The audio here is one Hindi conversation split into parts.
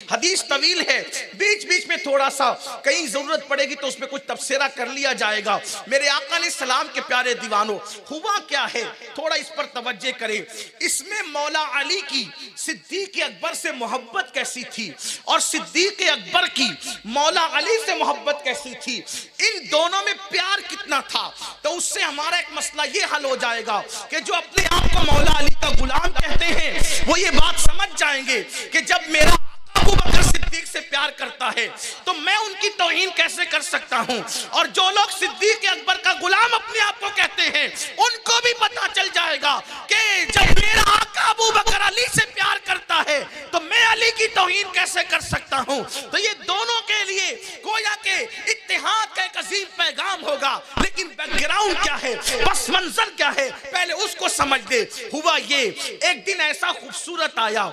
हदीस तवील है, बीच बीच में थोड़ा सा कहीं जरूरत पड़ेगी तो उसमें कुछ तफसीरा कर लिया जाएगा। मेरे आका ने सलाम के प्यारे दीवानों, हुआ क्या है थोड़ा इस पर तवज्जो करें। इसमें मौला अली की सिद्दीक अकबर से मोहब्बत कैसी थी और सिद्दीक अकबर की मौला अली से मोहब्बत कैसी थी, इन दोनों में प्यार कितना था, तो उससे हमारा एक मसला ये हल हो जाएगा कि जो अपने आप को मौला अली का गुलाम कहते हैं वो ये बात समझ जाएंगे कि जब मेरा अबू बकर सिद्दीक से प्यार करता है तो मैं उनकी तौहीन कैसे कर सकता हूं। और जो लोग सिद्दीक अकबर का गुलाम अपने आप को कहते हैं उनको भी पता चल जाएगा कि जब मेरा आका अबू बकर अली से प्यार करता है तो मैं अली की तौहीन कैसे कर सकता हूं। तो ये दोनों के लिए गोया के इत्तेहाद का एक अजीम पैगाम होगा, लेकिन बैकग्राउंड क्या है, बस मंजर क्या है, पहले उसको समझ दे। हुआ ये, एक दिन ऐसा खूबसूरत आया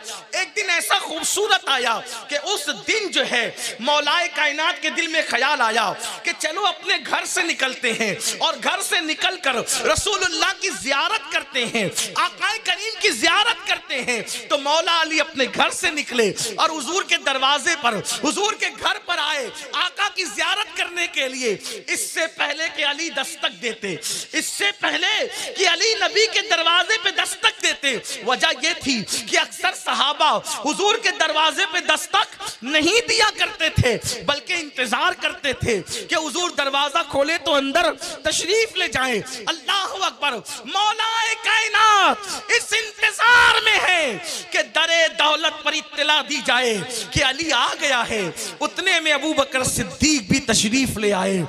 कि उस दिन जो है मौलाए कायनात के दिल में ख्याल आया कि चलो अपने घर से निकलते हैं और घर से निकलकर रसूलुल्लाह की जियारत करते हैं, आकाए करीम की जियारत करते हैं। तो मौला अली अपने घर से निकले और हुजूर के दरवाजे पर, हुजूर के घर पर आए आका की जियारत करने के लिए। इससे पहले कि अली दस्तक देते, इससे पहले कि अली नबी के दरवाजे पे दस्तक देते, वजह यह थी कि अक्सर सहाबा हुजूर के दरवाजे पे दस्तक नहीं दिया करते थे, बल्कि इंतजार करते थे कि हुजूर दरवाजा खोले तो अंदर तशरीफ ले जाएं। अल्लाहु अकबर, मौलाए कायनात इस इंतजार में है कि दरे दौलत पर इत्तला दी जाए कि अली आ गया है। उतने में अबू बकर सिद्दीक भी तशरीफ ले आए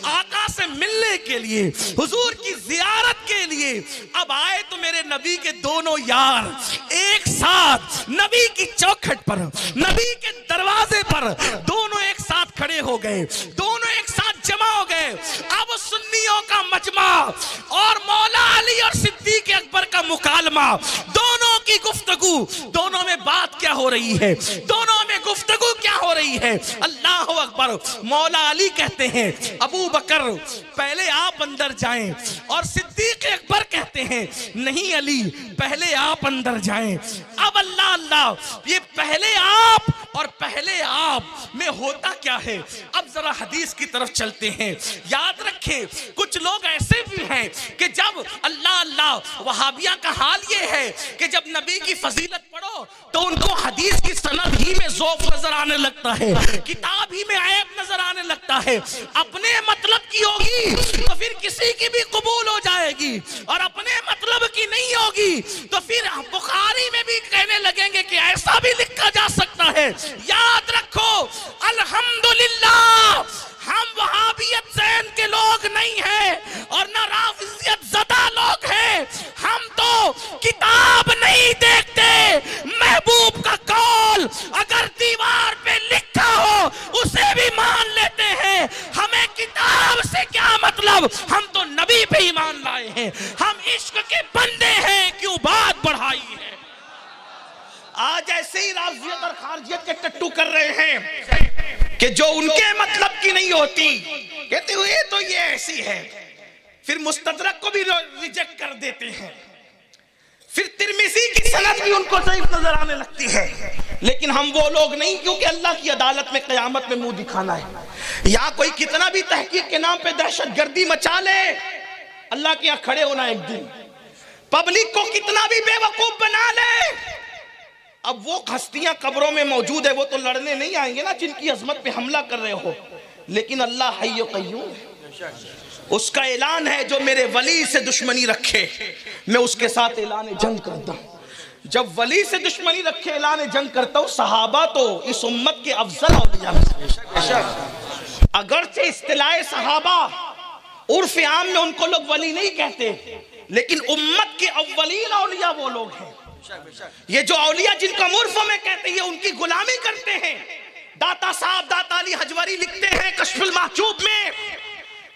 आका से मिलने के लिए, हुजूर की जियारत के लिए। अब आए तो मेरे नबी के दोनों यार एक साथ नबी की चौखट पर, नबी के दरवाजे पर दोनों एक साथ खड़े हो गए, दोनों एक साथ जमा हो गए। अब सुन्नियों का मजमा और मौला अली और सिद्दीक अकबर का मुकालमा, दोनों की गुफ्तगू, दोनों में बात क्या हो रही है, दोनों में गुफ्तगू क्या हो रही है। अल्लाह अकबर। मौला अली कहते हैं अबू बकर पहले आप अंदर जाएं, और सिद्दीक अकबर कहते हैं नहीं अली पहले आप अंदर जाएं। अब अल्लाह अल्लाह, ये पहले आप और पहले आप में होता क्या है। अब जरा हदीस की तरफ चलते हैं। याद रखें कुछ लोग ऐसे भी हैं कि जब अल्लाह अल्लाह, वहाबिया का हाल ये है कि जब नबी की फजीलत पढ़ो तो उनको हदीस की सनद ही में ज़ौक़ नजर आने लगता है, किताब ही में ऐब नजर आने लगता है। अपने मतलब की होगी तो फिर किसी की भी कबूल हो जाएगी, और अपने मतलब की नहीं होगी तो फिर बुखारी में भी कहने लगेंगे कि ऐसा भी लिखा जा सकता है। याद रखो अल्हम्दुलिल्लाह हम वहाबियत ज़ैन के लोग नहीं हैं और ना राफिजियत ज़दा लोग हैं। हम तो किताब नहीं देखते, महबूब का कौल अगर दीवार पे लिखा हो उसे भी मान लेते हैं। हमें किताब से क्या मतलब, हम तो नबी पे ईमान लाए हैं, हम इश्क के बंदे हैं, क्यों बात बढ़ाई है। आज ऐसे ही राफिजियत और खारजियत के टट्टू कर रहे हैं कि जो उनके मतलब की नहीं होती, कहते हुए तो ये ऐसी है, फिर मुस्तदरक को भी रिजेक्ट कर देते हैं, फिर तिरमिज़ी की सनद भी उनको ज़ईफ़ नजर आने लगती है। लेकिन हम वो लोग नहीं, क्योंकि अल्लाह की अदालत में क़यामत में मुंह दिखाना है। यहाँ कोई कितना भी तहकीक के नाम पे दहशतगर्दी मचा ले, अल्लाह के यहाँ खड़े होना एक दिन। पब्लिक को कितना भी बेवकूफ बना ले, अब वो हस्तियां कब्रों में मौजूद है, वो तो लड़ने नहीं आएंगे ना जिनकी अजमत पे हमला कर रहे हो। लेकिन अल्लाह हय्य क़य्यूम है, उसका ऐलान है जो मेरे वली से दुश्मनी रखे मैं उसके साथ ऐलान जंग करता हूं। जब वली से दुश्मनी रखे ऐलान जंग करता हूं। सहाबा तो इस उम्मत के अफजल औलिया, अगरचे इस्तिलाए सहाबा उर्फ आम में उनको लोग वली नहीं कहते, लेकिन उम्मत के अव्वलीन औलिया वो लोग हैं। ये जो औलिया जिनका मुर्फ में कहते हैं उनकी गुलामी करते हैं। दाता साहब दाता अली हजवरी लिखते हैं कश्फुल महजूब में,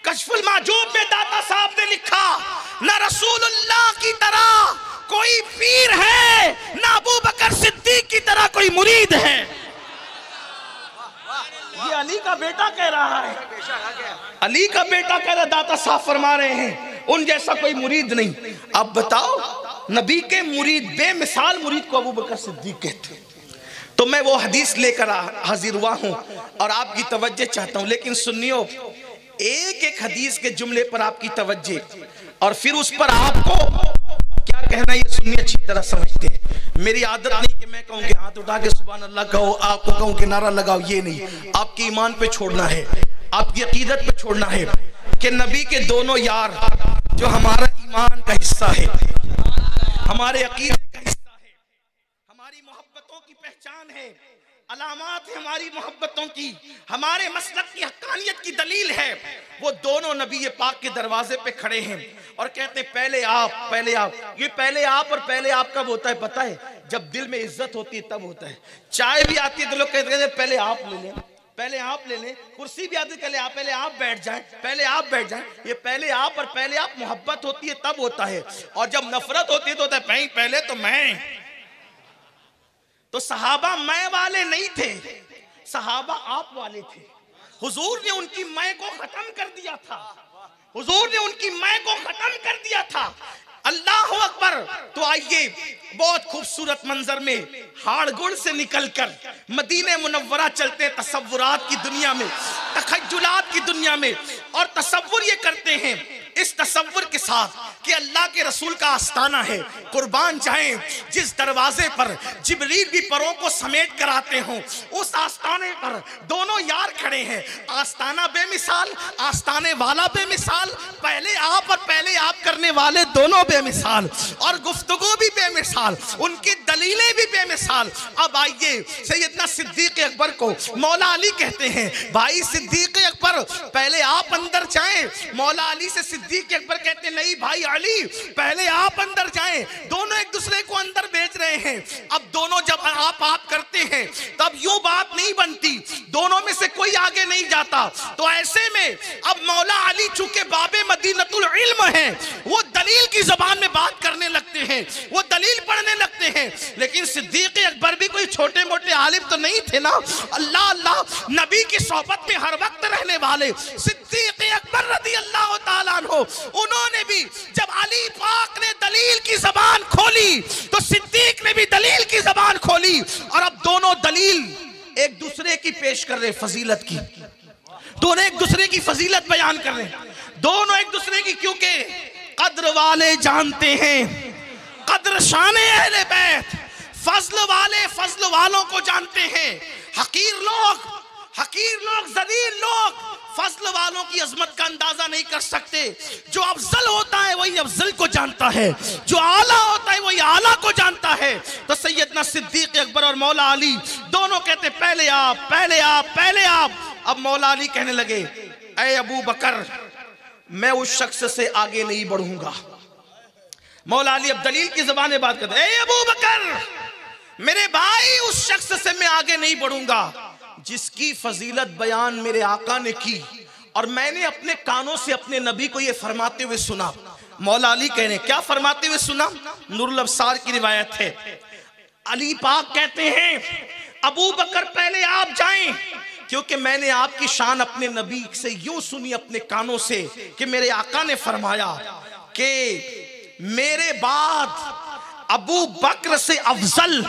कश्फुल महजूब में दाता साहब ने लिखा ना रसूलुल्लाह की तरह कोई पीर है, ना अबू बकर सिद्दीक की तरह कोई मुरीद है। ये अली का बेटा कह रहा है, अली का बेटा कह रहा, दाता साहब फरमा रहे हैं उन जैसा कोई मुरीद नहीं। अब बताओ नबी के मुरीद, बेमिसाल मुरीद को अबू बकर सिद्दीक कहते हैं। तो मैं वो हदीस लेकर हाजिर हुआ हूं और आपकी तवज्जो चाहता हूं। लेकिन सुनियो, एक एक हदीस के जुमले पर आपकी तवज्जो और फिर उस पर आपको क्या कहना, ये सुन्नी अच्छी तरह समझते हैं। मेरी आदत नहीं कि मैं कहूं कि हाथ उठा के सुभान अल्लाह कहो, आपको कहूं कि नारा लगाओ, ये नहीं। आपके ईमान पे छोड़ना है, आपकी अकीदत पे छोड़ना है कि नबी के दोनों यार जो हमारा ईमान का हिस्सा है, हमारे अकीदे का हिस्सा है, हमारी मोहब्बतों की पहचान है, अलामात है हमारी मोहब्बतों की, हमारे मसलक की हक्कानियत की दलील है, वो दोनों नबी पाक के दरवाजे पे खड़े हैं और कहते हैं पहले आप, पहले आप। ये पहले आप और पहले आप कब होता है पता है? जब दिल में इज्जत होती है तब होता है। चाय भी आती है तो लोग कहते हैं पहले आप ले लें, पहले आप ले लें। कुर्सी भी आती है पहले आप बैठ जाएं, पहले आप बैठ जाएं। ये पहले आप और पहले आप मोहब्बत होती है तब होता है। और जब नफरत होती है तो होता है पहले तो मैं। तो सहाबा मैं वाले नहीं थे, सहाबा आप वाले थे। हुजूर ने उनकी मैं को खत्म कर दिया था, हुजूर ने उनकी मैं को खत्म कर दिया था। अल्लाह अकबर। तो आइए, बहुत खूबसूरत मंजर में हाड़गुड़ से निकलकर मदीने मुनव्वरा चलते हैं तसव्वुरात की दुनिया में, तखय्युलात की दुनिया में, और तसव्वुर ये करते हैं इस तसव्वुर के साथ कि अल्लाह के रसूल का आस्ताना है। कुर्बान जाएं जिस दरवाजे पर जिब्रील भी परों को समेट कर आते हों, उस आस्ताने पर दोनों यार खड़े हैं। आस्ताना बेमिसाल, आस्ताने वाला बेमिसाल, पहले आप और पहले आप करने वाले दोनों बेमिसाल, और गुफ्तगू भी बेमिसाल, उनकी दलीलें भी बेमिसाल। अब आइए, सैयदना सिद्दीक अकबर को मौला अली कहते हैं, भाई सिद्दीक अकबर पहले आप अंदर जाएं। मौला अली से सिद्दीक अकबर कहते नहीं भाई अली पहले आप अंदर जाएं। दोनों एक दूसरे को अंदर भेज रहे हैं। अब दोनों जब आप करते हैं तब यूं बात नहीं बनती, दोनों में से कोई आगे नहीं जाता। तो ऐसे में अब मौला अली चूंकि बाबे मदीनतुल इल्म है, वो दलील की जबान में बात करने लगते हैं, वो दलील पढ़ने लगते हैं। लेकिन सिद्दीक अकबर भी कोई छोटे मोटे आलिम तो नहीं थे ना। अल्लाह अल्लाह, नबी की सोहबत में हर वक्त रहने वाले सिद्दीक अकबर रज़ी अल्लाह तआला अन्हु, उन्होंने भी जब अली पाक ने दलील की जबान खोली तो सिद्दीक ने भी दलील की जबान खोली। और अब दोनों दलील एक दूसरे की पेश कर रहे, फजीलत की, दोनों एक दूसरे की फजीलत बयान कर रहे, दोनों एक दूसरे की, क्योंकि कद्र वाले जानते हैं कद्र शान अहले बैत, फजल वाले फजल वालों को जानते हैं। हकीर लोग जलील लोग फजल वालों की अजमत का अंदाजा नहीं कर सकते। जो अफजल होता है वही अफजल को जानता है, जो आला होता है वही आला को जानता है। तो सैयदना सिद्दीक अकबर और मौला अली दोनों कहते पहले आप, पहले आप, पहले आप। अब मौला अली कहने लगे, ऐ अबू बकर, मैं उस शख्स से आगे नहीं बढ़ूंगा। मौला अली अब दलील की ज़बान में बात करते, ऐ अबू बकर मेरे भाई, उस शख्स से मैं आगे नहीं बढ़ूंगा जिसकी फजीलत बयान मेरे आका ने की और मैंने अपने कानों से अपने नबी को ये फरमाते हुए सुना। मौला अली कह रहे, क्या फरमाते हुए सुना? नूरुल अब्सार की रिवायत है। अली पाक कहते हैं, अबू बकर पहले आप जाएं, क्योंकि मैंने आपकी शान अपने नबी से यूं सुनी अपने कानों से कि मेरे आका ने फरमाया कि मेरे बाद अबू बकर से अफजल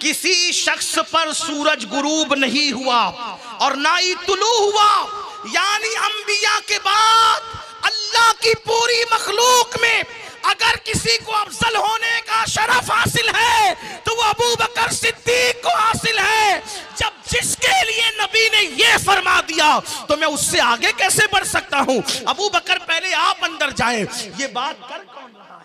किसी शख्स पर सूरज गुरूब नहीं हुआ और ना ही तुलू हुआ। यानी अंबिया के बाद अल्लाह की पूरी मखलूक में अगर किसी को अफजल होने का शरफ हासिल है तो वो अबू बकर सिद्दीक को हासिल है। जब जिसके लिए नबी ने ये फरमा दिया तो मैं उससे आगे कैसे बढ़ सकता हूं? अबू बकर पहले आप अंदर जाएं। ये बात कर कौन रहा है?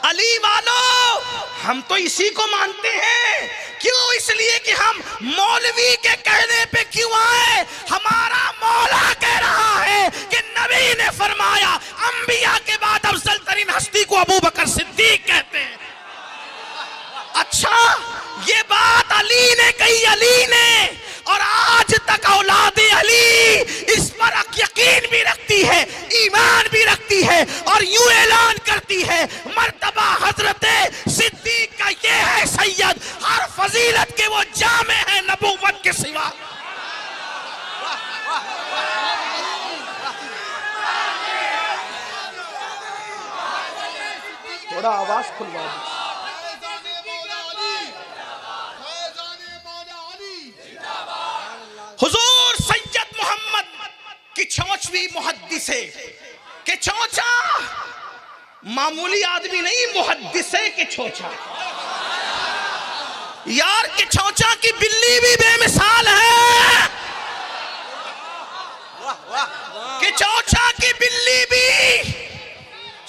अली वालों, हम तो इसी को मानते हैं। क्यों? इसलिए कि हम मौलवी के कहने पे क्यों आए? हमारा मौला कह रहा है कि नबी ने फरमाया अंबिया के बाद अफजल तरीन हस्ती को अबू बकर सिद्दीक कहते हैं। अच्छा, ये बात अली ने कही, अली ने, और आज तक औलादे अली इस पर यकीन भी रखती है, ईमान भी रखती है और यूं ऐलान करती है, मर्तबा हजरत सिद्दीक का ये है सैयद, हर फजीलत के वो जामे है नबूवत के सिवा। थोड़ा आवाज खुलवा दो। गजवी मुहद्दिसे के चौचा, मामूली आदमी नहीं, मुहद्दिसे के चौचा। यार के चौचा की बिल्ली भी बेमिसाल है, कि चौचा की बिल्ली भी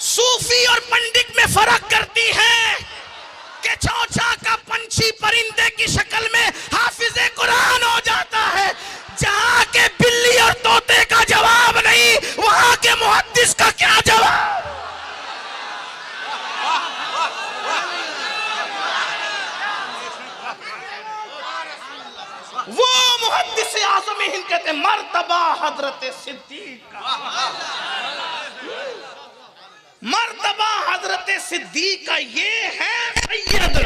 सूफी और पंडित में फर्क करती है, कि चौचा का पंछी परिंदे की शक्ल में हाफिज़े कुरान हो जाता है। जहां के बिल्ली और तोते का जवाब नहीं, वहां के मुहद्दिस का क्या जवाब। वो मुहद्दिस आज़म हिंद कहते हैं मर्तबा हजरत सिद्दीक का, मर्तबा हजरत सिद्दीक का ये है सैयद।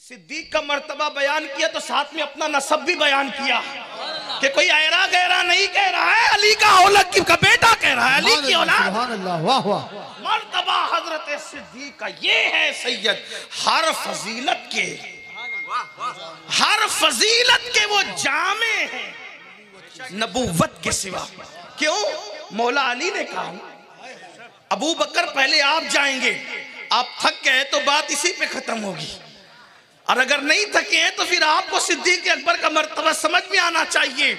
सिद्दीक का मर्तबा बयान किया तो साथ में अपना नसब भी बयान किया कि कोई ऐरा गैरा नहीं कह रहा है, अली का औलद का बेटा कह रहा है, अली की औलाद। मर्तबा हजरत सिद्दीक का ये है सैयद। हर फजीलत के, हर फजीलत के वो जामे हैं नबूवत के सिवा। क्यों? मौला अली ने कहा अबू बकर पहले आप जाएंगे, आप थक गए तो बात इसी पे खत्म होगी, और अगर नहीं थके हैं तो फिर आपको सिद्दीक अकबर का मर्तबा समझ में आना चाहिए।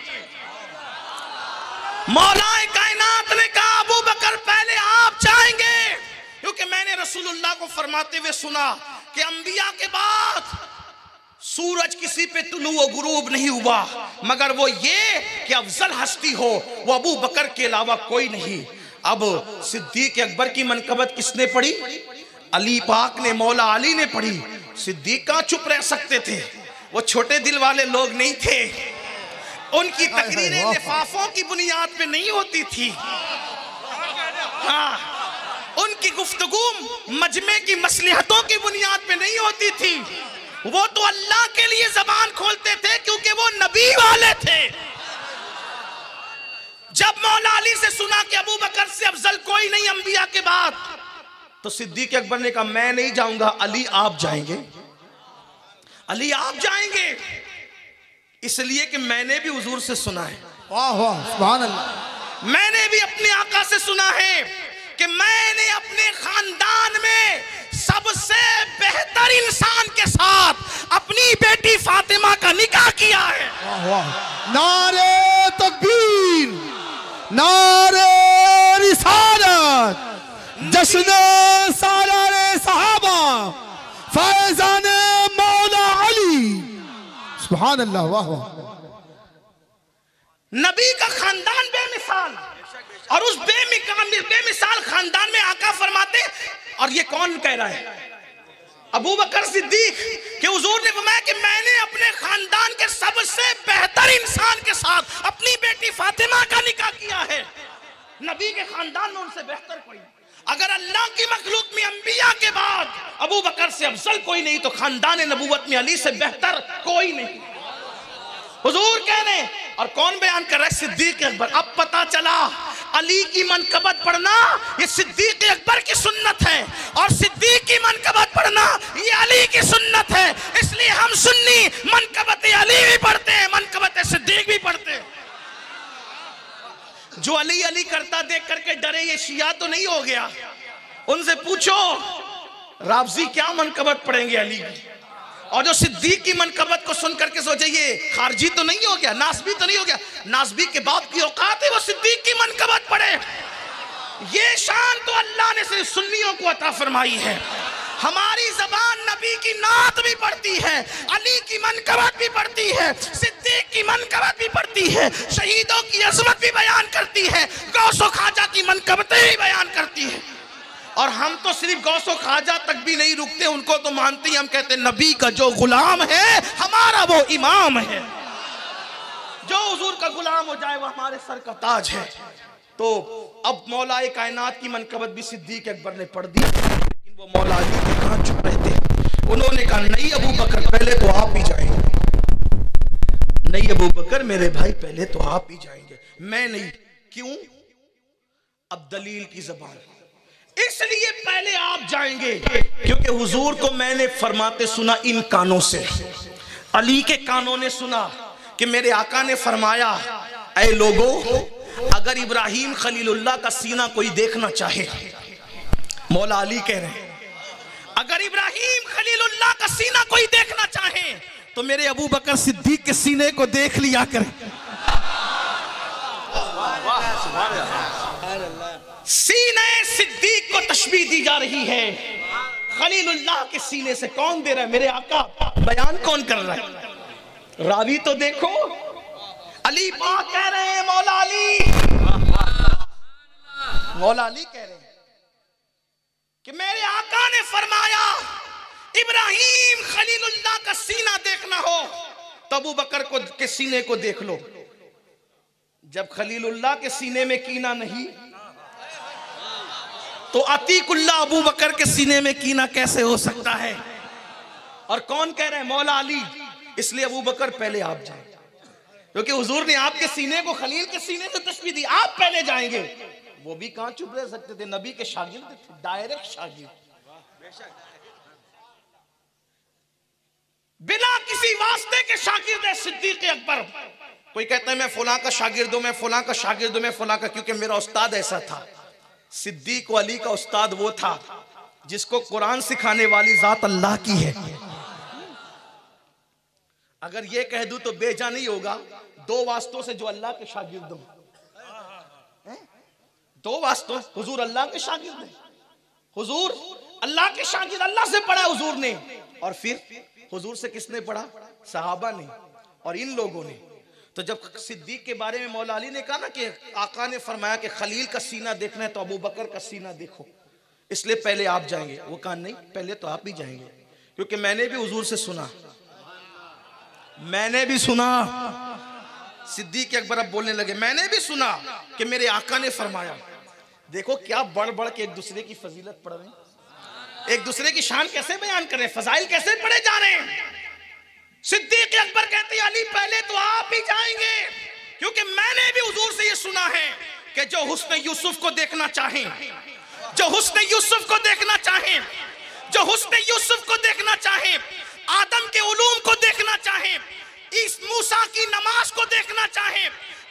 मौलाए कायनात ने कहा अबू बकर पहले आप जाएंगे, क्योंकि मैंने रसूलुल्लाह को फरमाते हुए सुना कि अंबिया के बाद सूरज किसी पे तुलू व गुरूब नहीं हुआ, मगर वो ये कि अफजल हस्ती हो वो अबू बकर के अलावा कोई नहीं। अब सिद्दीक अकबर की मनकबत किसने पढ़ी? अली पाक ने, मौला अली ने पढ़ी। सिद्दीक कहाँ चुप रह सकते थे, वो छोटे दिल वाले लोग नहीं थे, उनकी तकरीरें लिफाफों की बुनियाद पे नहीं होती थी। हाँ, उनकी गुफ्तगू मजमे की मसलिहतों की बुनियाद पे नहीं होती थी। वो तो अल्लाह के लिए जबान खोलते थे क्योंकि वो नबी वाले थे। जब मौला अली से सुना कि अबू बकर से अफजल कोई नहीं अंबिया के बाद, तो सिद्दीक अकबर ने कहा मैं नहीं जाऊंगा, अली आप जाएंगे, अली आप जाएंगे, इसलिए कि मैंने भी हुजूर से सुना है। वाह वाह सुभान अल्लाह। मैंने भी अपने आका से सुना है कि मैंने अपने खानदान में सबसे बेहतर इंसान के साथ अपनी बेटी फातिमा का निकाह किया है। वाह वाह। नारे तकबीर, नारे रिसालत, जश्न सालारे सहाबा, फैजाने मौला अली। सुभान अल्लाह। वाह वाह। नबी का खानदान बेमिसाल, और उस बेमिसाल खानदान में आका फरमाते, और ये कौन कह रहा है? अबू बकर सिद्दीक के हुजूर ने फरमाया कि मैंने अपने खानदान के सबसे बेहतर इंसान के साथ अपनी बेटी फातिमा का निकाह किया है। नबी के खानदान में उनसे बेहतर कोई। अगर अल्लाह की मखलूक में अंबिया के बाद अबू बकर से अफजल कोई नहीं, तो खानदान नबूवत में अली से बेहतर कोई नहीं। हुजूर कह रहे, और कौन बयान कर रहा है? सिद्दीक अकबर। अब पता चला अली की मनकबत पढ़ना ये सिद्दीक अकबर की सुन्नत है, और सिद्दीक की मनकबत पढ़ना ये अली की सुन्नत है। इसलिए हम सुन्नी मनकबत अली भी पढ़ते हैं, मनकबत सिद्दीक भी पढ़ते हैं। जो अली अली करता देख करके डरे ये शिया तो नहीं हो गया। उनसे पूछो रावजी क्या मनकबत पढ़ेंगे अली की, और जो सिद्दीक की मनकबत को सुन करके सोचे ये खारजी तो नहीं हो गया, नासबी तो नहीं हो गया। नासबी के बाप की औकात है वो सिद्दीक की मनकबत पढ़े। ये शान तो अल्लाह ने सिर्फ सुन्नियों को अता फरमाई है। हमारी जबान नबी की नात भी पढ़ती है, अली की मनकबत भी पढ़ती है, सिद्दीक की मनकबत भी पढ़ती है, शहीदों की अजमत भी बयान करती है, गौसो खाजा की मनकबतें भी बयान करती है। और हम तो सिर्फ गौसो खाजा तक भी नहीं रुकते, उनको तो मानते ही। हम कहते हैं नबी का जो गुलाम है हमारा वो इमाम है। जो हुजूर का गुलाम हो जाए वो हमारे सर का ताज है। तो अब मौलाए कायनात की मनकबत भी सिद्दीक अकबर ने पढ़ दी, लेकिन वो मौला अली के कहाँ चुप रहते। उन्होंने कहा नहीं अबू बकर पहले तो आप ही जाएंगे, नहीं अबू बकर मेरे भाई पहले तो आप ही जाएंगे, मैं नहीं। क्यों? अब दलील की जबान, इसलिए पहले आप जाएंगे क्योंकि हुजूर को मैंने फरमाते सुना इन कानों से, अली के कानों ने सुना कि मेरे आका ने फरमाया ऐ लोगों अगर इब्राहिम खलीलुल्लाह का सीना कोई देखना चाहे, मौला अली कह रहे हैं, अगर इब्राहिम खलीलुल्लाह का सीना कोई देखना चाहे तो मेरे अबू बकर सिद्दीक के सीने को देख लिया करें। सीने सिद्दीक को तशबीह दी जा रही है, खलीलुल्लाह के सीने से। कौन दे रहा है? मेरे आका। बयान कौन कर रहा है? रावी तो देखो, अली पाक कह रहे हैं, मौला अली कह रहे हैं कि मेरे आका ने फरमाया इब्राहिम खलीलुल्लाह का सीना देखना हो तो अबू बकर को के सीने को देख लो। जब खलीलुल्लाह के सीने में कीना नहीं तो अतीकुल्लाह अबू बकर के सीने में कीना कैसे हो सकता है? और कौन कह रहे हैं? मौला अली। इसलिए अबू बकर पहले आप जाए, क्योंकि हुजूर ने आपके सीने को खलील के सीने से तशबीह दी। आप पहले जाएंगे। वो भी कहां चुप रह सकते थे? नबी के शागिर्द थे, डायरेक्ट शागिर्द, बिना किसी वास्ते के शागिर्द है सिद्दीक अकबर। कोई कहता है मैं फुला का शागिर्द हूं, मैं फुला का शागिर्द हूं, मैं फुला का, क्योंकि मेरा उस्ताद ऐसा था। सिद्दीक व अली का उस्ताद वो था जिसको कुरान सिखाने वाली जात अल्लाह की है। अगर ये कह दूं तो बेजा नहीं होगा, दो वास्तों से जो अल्लाह के शागिर्द हूं, दो वास्तों, हुजूर अल्लाह के शागिर्द हैं, हुजूर अल्लाह के शागिर्द, अल्लाह से पढ़ा हुजूर ने, और फिर हुजूर से किसने पढ़ा? सहाबा ने और इन लोगों ने। तो जब सिद्दीक के बारे में मौला अली ने कहा ना कि आका ने फरमाया कि खलील का सीना देखना है तो अबू बकर का सीना देखो, इसलिए पहले आप जाएंगे। वो कहा नहीं, पहले तो आप ही जाएंगे, क्योंकि मैंने भी हुजूर से सुना, मैंने भी सुना। सिद्दीक अकबर अब बोलने लगे, मैंने भी सुना कि मेरे आका ने फरमाया। देखो क्या बढ़ बढ़ के एक दूसरे की फजीलत पढ़ रहे हैं, एक दूसरे की शान कैसे बयान कर रहे हैं, फजाइल कैसे पढ़े जा रहे हैं। सिद्दीक अकबर कहते हैं अली पहले तो आप ही जाएंगे, क्योंकि मैंने भी हुजूर से ये सुना है कि जो हुस्न यूसुफ को देखना चाहे, जो हुस्न यूसुफ को देखना चाहे, जो हुस्न यूसुफ को देखना चाहे, आदम के उलूम को देखना चाहे, इस मूसा की नमाज को देखना चाहे,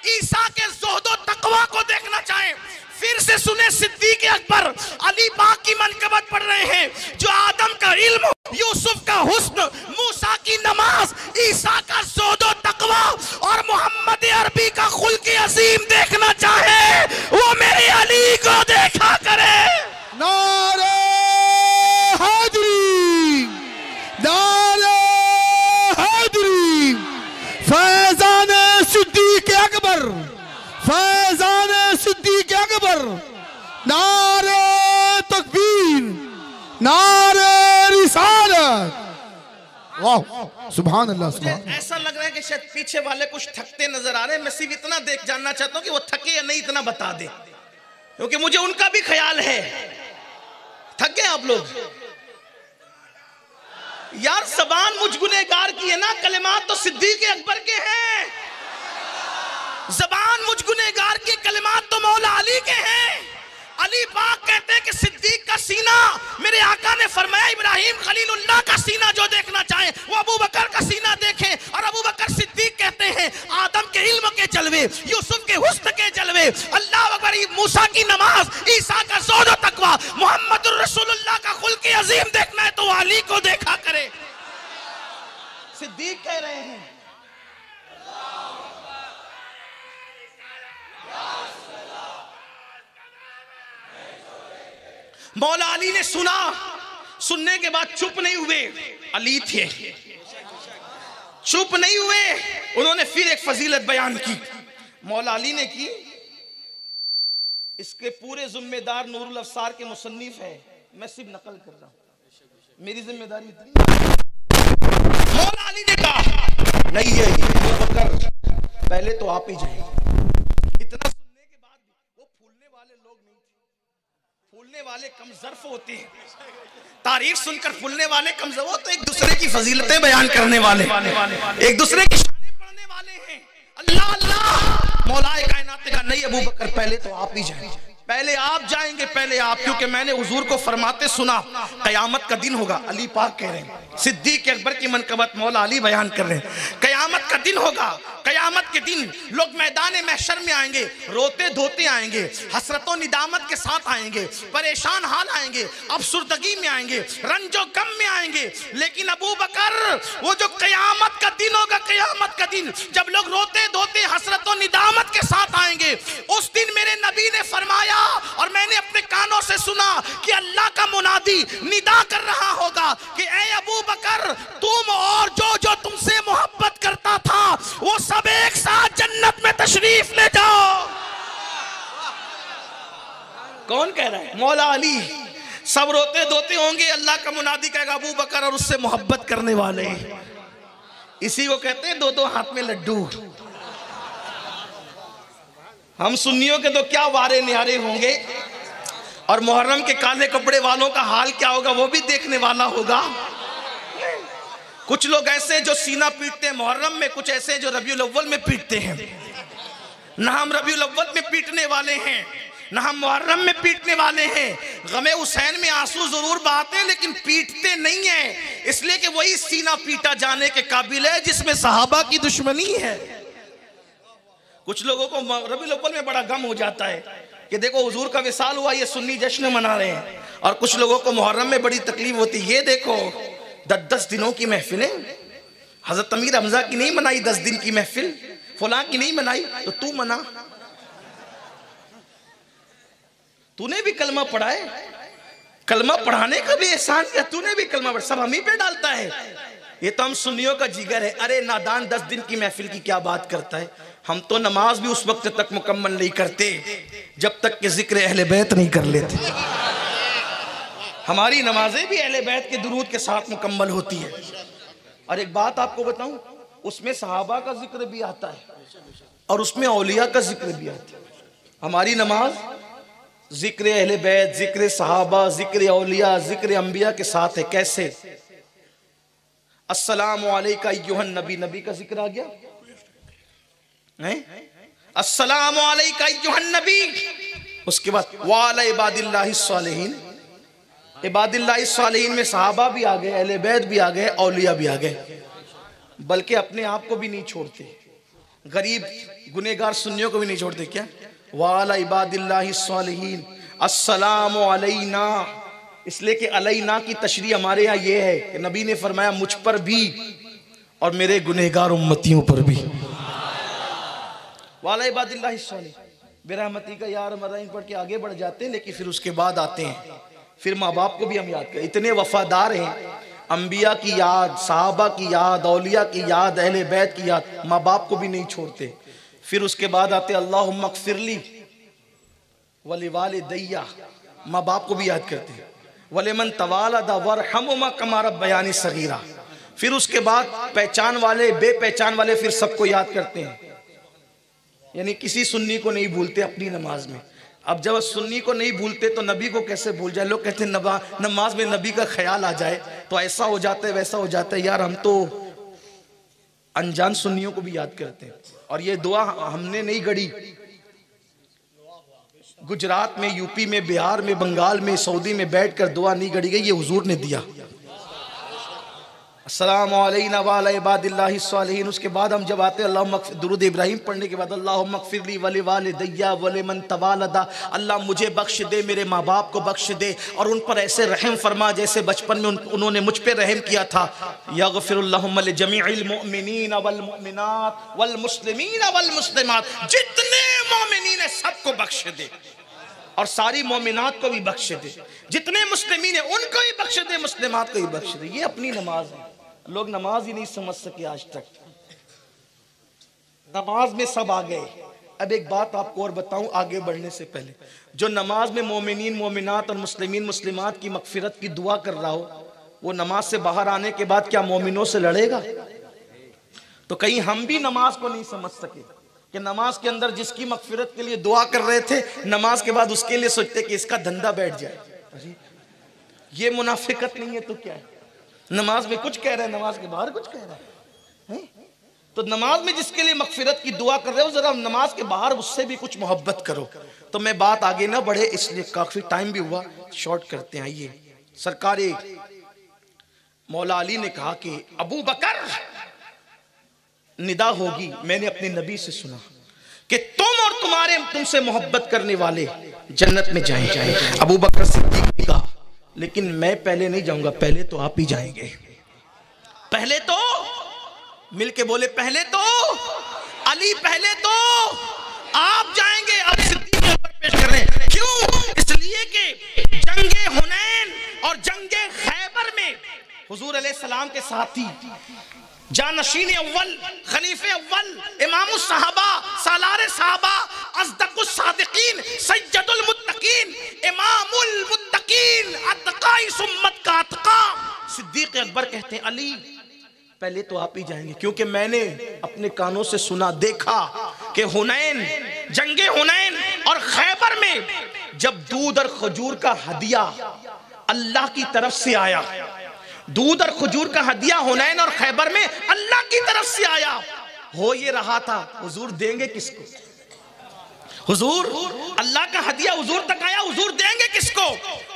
ईसा के ज़ुहद व तकवा को देखना चाहे, फिर से सुने सिद्दीक अकबर अली पाक की मनकबत पढ़ रहे हैं। जो आदम का इल्म, यूसुफ का हुस्न, मूसा की नमाज, ईसा का ज़ुहद व तकवा और मोहम्मद अरबी का खुल्क़ अज़ीम देखना चाहे, वो मेरे अली को देखा करे। नारे हैदरी, नारे हैदरी, फैज़ान सिद्दीक अकबर, फैज़ान सिद्दीक अकबर, नारे तकबीर, नारे रिसालत। वाह सुभान अल्लाह, सुभान। ऐसा लग रहा है कि शायद पीछे वाले कुछ थकते नजर आ रहे हैं। मैं सिर्फ इतना देख जानना चाहता हूं कि वो थके या नहीं, इतना बता दे, क्योंकि मुझे उनका भी ख्याल है। थक गए आप लोग? यार ज़बान मुझ गुनहगार की है ना, कलिमात तो सिद्दीक अकबर के हैं। ज़बान मुझ गुनहगार की, कलिमात तो मौला अली के हैं। अली पाक कहते हैं कि सिद्दीक का सीना, मेरे आका ने फरमाया इब्राहिम खलीलुल्लाह का सीना जो देखना चाहे वो अबू बकर का सीना देखे। और अबू बकर सिद्दीक कहते हैं आदम के इल्म के जलवे, यूसुफ के हुस्न के जलवे, अल्लाह अकबर, मूसा की नमाज, ईसा का ज़ुहद व तकवा, मोहम्मद रसूलुल्लाह का खुल्क़ अज़ीम देखना है तो अली को देखा करे। सिद्दीक कह रहे हैं मौला अली ने सुना, सुनने के बाद चुप नहीं हुए। अली थे, चुप नहीं हुए, उन्होंने फिर एक फजीलत बयान की। मौला अली ने की, इसके पूरे जिम्मेदार नूरुल अफसार के मुसन्निफ है, मैं सिर्फ नकल कर रहा हूं, मेरी जिम्मेदारी इतनी। मौला अली ने कहा नहीं है अबू बकर, पहले तो आप ही जाएंगे। इतना सुनने के बाद वो फूलने वाले लोग नहीं थे, फूलने वाले कम ज़र्फ़ होते हैं, तारीफ सुनकर फूलने वाले कम ज़र्फ़, वो तो एक दूसरे की फजीलतें बयान करने वाले, एक दूसरे की शानें पढ़ने वाले हैं। अल्लाह अल्लाह, मौलाए कायनात ने कहा नहीं अबू बकर, पहले तो आप ही जाएंगे, पहले आप जाएंगे, पहले आप, क्योंकि मैंने हुजूर को फरमाते सुना कयामत का दिन होगा। अली पाक कह रहे हैं, सिद्दीक अकबर की मनकबत मौला अली बयान कर रहे हैं, कयामत का दिन होगा, कयामत क़यामत के दिन लोग मैदान महशर में आएंगे, रोते धोते आएंगे, हसरतों निदामत के साथ आएंगे, परेशान हाल आएंगे, अफसुर्दगी में आएंगे, रंजो गम में आएंगे। लेकिन अबू बकर, वो जो क़यामत का दिन होगा, क़यामत का दिन जब लोग रोते धोते हसरतों निदामत के साथ आएंगे, उस दिन मेरे नबी ने फरमाया और मैंने अपने कानों से सुना कि अल्लाह का मुनादी निदा कर रहा होगा कि ऐ अबू बकर, तुम और जो तुमसे मोहब्बत करता था वो सब एक साथ जन्नत में तशरीफ ले जाओ। कौन कह रहा है? मौला अली। सब रोते धोते होंगे, अल्लाह का मुनादी कहेगा अबू बकर और उससे मोहब्बत करने वाले। इसी को कहते हैं दो दो हाथ में लड्डू। हम सुन्नियों के तो क्या वारे न्यारे होंगे, और मुहर्रम के काले कपड़े वालों का हाल क्या होगा वो भी देखने वाला होगा। कुछ लोग ऐसे जो सीना पीटते हैं मुहर्रम में, कुछ ऐसे जो रबीउल अव्वल में पीटते हैं। ना हम रबीउल अव्वल में पीटने वाले हैं, ना हम मुहर्रम में पीटने वाले हैं। गमे हुसैन में आंसू जरूर बहाते हैं लेकिन पीटते नहीं हैं, इसलिए कि वही सीना पीटा जाने के काबिल है जिसमें सहाबा की दुश्मनी है। कुछ लोगों को रबीउल अव्वल में बड़ा गम हो जाता है कि देखो हुजूर का विसाल हुआ, ये सुन्नी जश्न मना रहे हैं, और कुछ लोगों को मुहर्रम में बड़ी तकलीफ होती है। ये देखो 10 दिनों की महफिलें, हजरत अमीर हमजा की नहीं मनाई 10 दिन की महफिल, फलां की नहीं मनाई, तो तू मना। तूने भी कलमा पढ़ा है, कलमा पढ़ाने का भी एहसान किया, तूने भी कलमा पढ़ा, सब हम ही पे डालता है। ये तो हम सुन्नियों का जिगर है। अरे नादान 10 दिन की महफिल की क्या बात करता है। हम तो नमाज भी उस वक्त तक मुकम्मल नहीं करते जब तक कि जिक्र अहले बैत नहीं कर लेते। हमारी नमाजें भी अहले बैत के दुरूद के साथ मुकम्मल होती है। और एक बात आपको बताऊं, उसमें सहाबा का जिक्र भी आता है और उसमें औलिया का जिक्र भी आता है। हमारी नमाज जिक्र अहले बैत, जिक्र सहाबा, जिक्र औलिया, जिक्र अंबिया के साथ है। कैसे? अस्सलामु अलैका अय्युहन नबी, नबी का जिक्र आ गया है। अस्सलामु अलैका अय्युहन नबी, उसके बाद वाला इबादिल्लाहि सालिहीन, इबादिल्लाहि सालिहीन में सहाबा भी आ गए, अहले बैत भी आ गए, औलिया भी आ गए। बल्कि अपने आप को भी नहीं छोड़ते, गरीब गुनेगार सुन्नियों को भी नहीं छोड़ते। क्या? वाला इबादिल्लाहि सालिहीन अस्सलामु अलैना, इसलिए कि अलैना की तशरीह हमारे यहाँ ये है कि नबी ने फरमाया मुझ पर भी और मेरे गुनहगार उम्मतियों पर भी। वाला इबादिल्लाहि सालिहीन, बेरहमती का यार मदाइन पढ़ के आगे बढ़ जाते हैं, लेकिन फिर उसके बाद आते हैं, फिर माँ बाप को भी हम याद करें। इतने वफादार हैं, अंबिया की याद, सहाबा की याद, औलिया की याद, अहले बैत की याद, माँ बाप को भी नहीं छोड़ते। फिर उसके बाद आते अल्लाहुम्मा अग़फ़िरली वलिवालिदैया, माँ बाप को भी याद करते हैं। वलिमन तवालदा वरहमुमा कमा रब्बयानी सगीरा। फिर उसके बाद पहचान वाले, बेपहचान वाले, फिर सबको याद करते हैं। यानी किसी सुन्नी को नहीं भूलते अपनी नमाज में। अब जब सुन्नी को नहीं भूलते तो नबी को कैसे भूल जाए? लोग कहते हैं नमाज में नबी का ख्याल आ जाए तो ऐसा हो जाता है, वैसा हो जाता है। यार हम तो अनजान सुन्नियों को भी याद करते हैं। और ये दुआ हमने नहीं गढ़ी, गुजरात में, यूपी में, बिहार में, बंगाल में, सऊदी में बैठकर दुआ नहीं गढ़ी गई, ये हुजूर ने दिया। अस्सलामु अलैना व अला इबादिल्लाहि सालिहीन। उसके बाद हम जब आते हैं अल्लाहुम्मा दुरूद इब्राहिम पढ़ने के बाद अल्लाहुम्मा अग़फ़िरली वलिवालिदैया वलिमन तवालदा, अल्लाह मुझे बख्श दे, मेरे माँ बाप को बख्श दे और उन पर ऐसे रहम फरमा जैसे बचपन में उन्होंने मुझ पे रहम किया था। यग़फ़िरुल्लाहुम्मा लिजमीइल मुअमिनीन वल मुअमिनात वल मुस्लिमीन वल मुस्लिमात, जितने मोमिनीन है सबको बख्श दे और सारी मोमिनात को भी बख्श दे, जितने मुस्लिमीन है उनको ही बख्श दे, मुस्लिमात को ही बख्श दे। ये अपनी नमाज है। लोग नमाज ही नहीं समझ सके आज तक, नमाज में सब आ गए। अब एक बात आपको और बताऊं आगे बढ़ने से पहले, जो नमाज में मोमिनीन मोमिनात और मुस्लिमीन मुस्लिमात की मगफिरत की दुआ कर रहा हो, वो नमाज से बाहर आने के बाद क्या मोमिनों से लड़ेगा? तो कहीं हम भी नमाज को नहीं समझ सके कि नमाज के अंदर जिसकी मगफिरत के लिए दुआ कर रहे थे, नमाज के बाद उसके लिए सोचते कि इसका धंधा बैठ जाए। अरे ये मुनाफिकत नहीं है तो क्या है? नमाज में कुछ कह रहे हैं, नमाज के बाहर कुछ कह रहे हैं। तो नमाज में जिसके लिए मगफिरत की दुआ कर रहे हो, जरा नमाज के बाहर उससे भी कुछ मोहब्बत करो। तो मैं बात आगे ना बढ़े, इसलिए काफी टाइम भी हुआ, शॉर्ट करते हैं। आइए, सरकार मौला अली ने कहा कि अबू बकर निदा होगी, मैंने अपने नबी से सुना कि तुम और तुम्हारे तुमसे मोहब्बत करने वाले जन्नत में जाएंगे। अबू बकर सिद्दीक ने कहा लेकिन मैं पहले नहीं जाऊंगा, पहले तो आप ही जाएंगे। पहले तो मिलके बोले, पहले तो अली, पहले तो आप जाएंगे। अब सिद्दीक अकबर पेश कर रहे हैं, क्यों? इसलिए कि जंगे हुनैन और जंगे खैबर में हुजूर अलैहिस्सलाम के साथी जानशीन अव्वल, खलीफे अव्वल, इमाम सहाबा, सालार सहाबा, अस्दकुस सादिकीन, सय्यदुल मुत्तकीन, इमामुल मुत्तकीन, अत्काई सुम्मत का अत्का सिद्दीक अकबर कहते हैं अली पहले तो आप ही जाएंगे, क्योंकि मैंने अपने कानों से सुना, देखा कि हुनैन, जंगे हुनैन और खैबर में जब दूध और खजूर का हदिया अल्लाह की तरफ से आया, दूध और खजूर का हदिया हुनैन और खैबर में अल्लाह की तरफ से आया, हो ये रहा था हुजूर देंगे किसको? हुजूर अल्लाह का हदिया हुजूर तक आया, हुजूर देंगे किसको?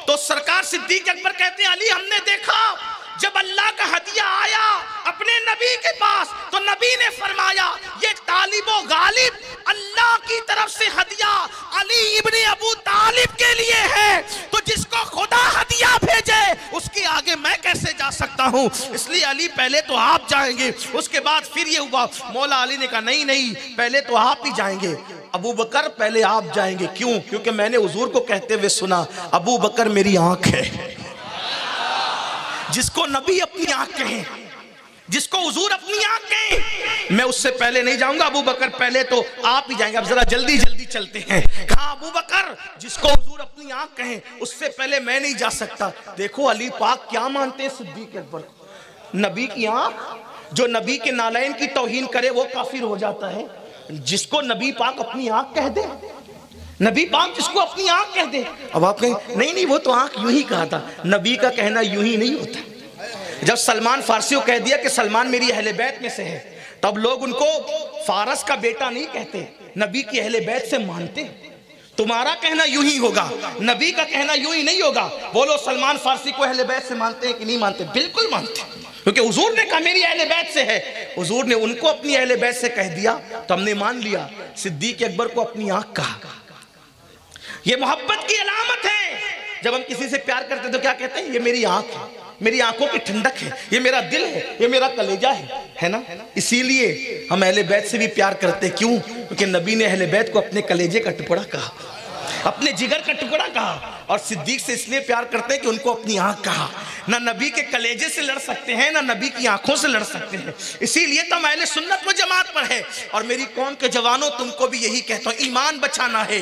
तो सरकार सिद्दीक अकबर कहते हैं अली हमने देखा जब अल्लाह का हदिया आया अपने नबी के पास तो नबी ने फरमाया ये तालिबो गालिब अल्लाह की तरफ से हदिया अली इब्ने अबू तालिब के लिए है, तो जिसको खुदा हदिया भेजे उसके आगे मैं कैसे जा सकता हूँ, इसलिए अली पहले तो आप जाएंगे। उसके बाद फिर ये हुआ, मौला अली ने कहा नहीं नहीं पहले तो आप ही जाएंगे। अबू बकर पहले आप जाएंगे, क्यों? क्योंकि मैंने हुजूर को कहते हुए सुना अबू बकर मेरी आंख है। जिसको नबी अपनी आंख कहे, जिसको हुजूर अपनी आंख कहे, मैं उससे पहले नहीं जाऊंगा, अबू बकर पहले तो आप ही जाएंगे। अब जरा जल्दी जल्दी चलते हैं। कहा अबू बकर जिसको हुजूर अपनी आंख कहे उससे पहले मैं नहीं जा सकता। देखो अली पाक क्या मानते हैं सिद्दीक अकबर को, नबी की आंख, जो नबी के नालैन की तौहीन करे वो काफिर हो जाता है। जिसको नबी पाक अपनी आंख कह दे, नबी पाक जिसको अपनी आंख कह दे, अब आप कहें नहीं नहीं वो तो आंख यूं ही कहा था, नबी का कहना यूं ही नहीं होता। जब सलमान फारसी को कह दिया कि सलमान मेरी अहले बैत में से है, तब लोग उनको फारस का बेटा नहीं कहते, नबी की अहले बैत से मानते। तुम्हारा कहना यूं ही होगा, नबी का कहना यूं ही नहीं होगा। बोलो सलमान फारसी को अहले बैत से मानते हैं कि नहीं मानते? बिल्कुल मानते, क्योंकि हुजूर ने कहा मेरी अहले बैत से है, हुजूर ने उनको अपनी अहले बैत से कह दिया तो हमने मान लिया। सिद्दीक अकबर को अपनी आंख कहा, ये मोहब्बत की अलामत है। जब हम किसी से प्यार करते तो क्या कहते हैं? ये मेरी आंख है, मेरी आंखों की ठंडक है, ये मेरा दिल है, ये मेरा कलेजा है ना? इसीलिए हम अहले बैत से भी प्यार करते, क्यों? क्योंकि नबी ने अहले बैत को अपने कलेजे का टुकड़ा कहा, अपने जिगर का टुकड़ा कहा। और सिद्दीक से इसलिए प्यार करते हैं कि उनको अपनी आंख कहा। ना नबी के कलेजे से लड़ सकते हैं, ना नबी की आंखों से लड़ सकते हैं, इसीलिए तो हम अहले सुन्नत व जमात पर है। और मेरी कौम के जवानों तुमको भी यही कहता हूं, ईमान बचाना है,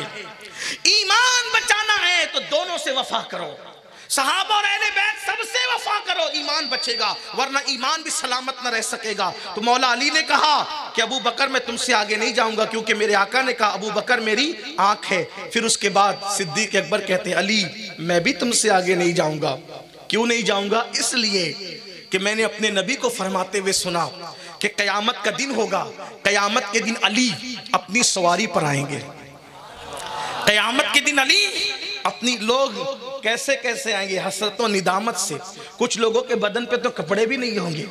ईमान बचाना है तो दोनों से वफा करो, सहाबा और अहले बैत सबसे वफा करो, ईमान बचेगा, वरना ईमान भी सलामत न रह सकेगा। तो मौला अली ने कहा कि अबू बकर मैं तुमसे आगे नहीं जाऊंगा, क्योंकि मेरे आका ने कहा अबू बकर मेरी आंख है। फिर उसके बाद सिद्दीक अकबर कहते हैं अली मैं भी तुमसे आगे नहीं जाऊंगा। क्यों नहीं जाऊंगा? इसलिए कि मैंने अपने नबी को फरमाते हुए सुना कि कयामत का दिन होगा, कयामत के दिन अली अपनी सवारी पर आएंगे, कयामत के दिन अली अपनी, लोग कैसे कैसे आएंगे, हसरतों निदामत से। कुछ लोगों के बदन पे तो कपड़े भी नहीं होंगे,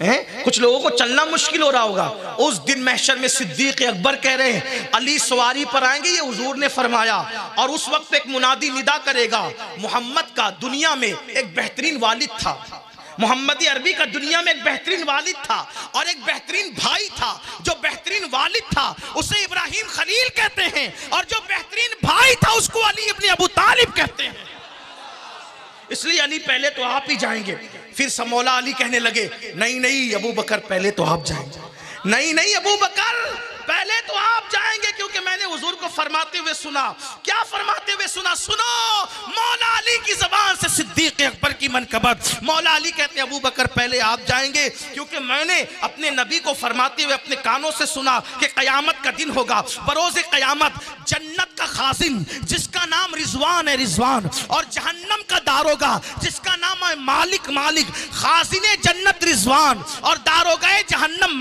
हैं? कुछ लोगों को चलना मुश्किल हो रहा होगा। उस दिन महशर में सिद्दीक अकबर कह रहे हैं अली सवारी पर आएंगे, ये हुजूर ने फरमाया। और उस वक्त एक मुनादी निदा करेगा, मोहम्मद का दुनिया में एक बेहतरीन वालिद था, मोहम्मद अरबी का दुनिया में एक बेहतरीन वालिद था और एक बेहतरीन भाई था। जो बेहतरीन वालिद था उसे इब्राहिम खलील कहते हैं, और जो बेहतरीन भाई था उसको अली इब्ने अबू तालिब कहते हैं। इसलिए अली पहले तो आप ही जाएंगे। फिर मौला अली कहने लगे नहीं नहीं अबू बकर पहले तो आप जाएंगे, नहीं नहीं अबू बकर पहले तो आप जाएंगे, क्योंकि मैंने हुजूर को फरमाते हुए सुना। क्या फरमाते हुए सुना? सुनो, मौला अली की जबान से सिद्दीक अकबर की मनकबत। मौला अली कहते हैं अबू बकर पहले आप जाएंगे, क्योंकि मैंने अपने नबी को फरमाते हुए अपने कानों से सुना कि कयामत का दिन होगा, बरोज़े कयामत जन्नत का खाजिन जिसका नाम रिजवान है, रिजवान, और जहन्नम का दारोगा जिसका नाम है मालिक, मालिक, खाजिने जन्नत रिजवान और दारोगा जहन्नम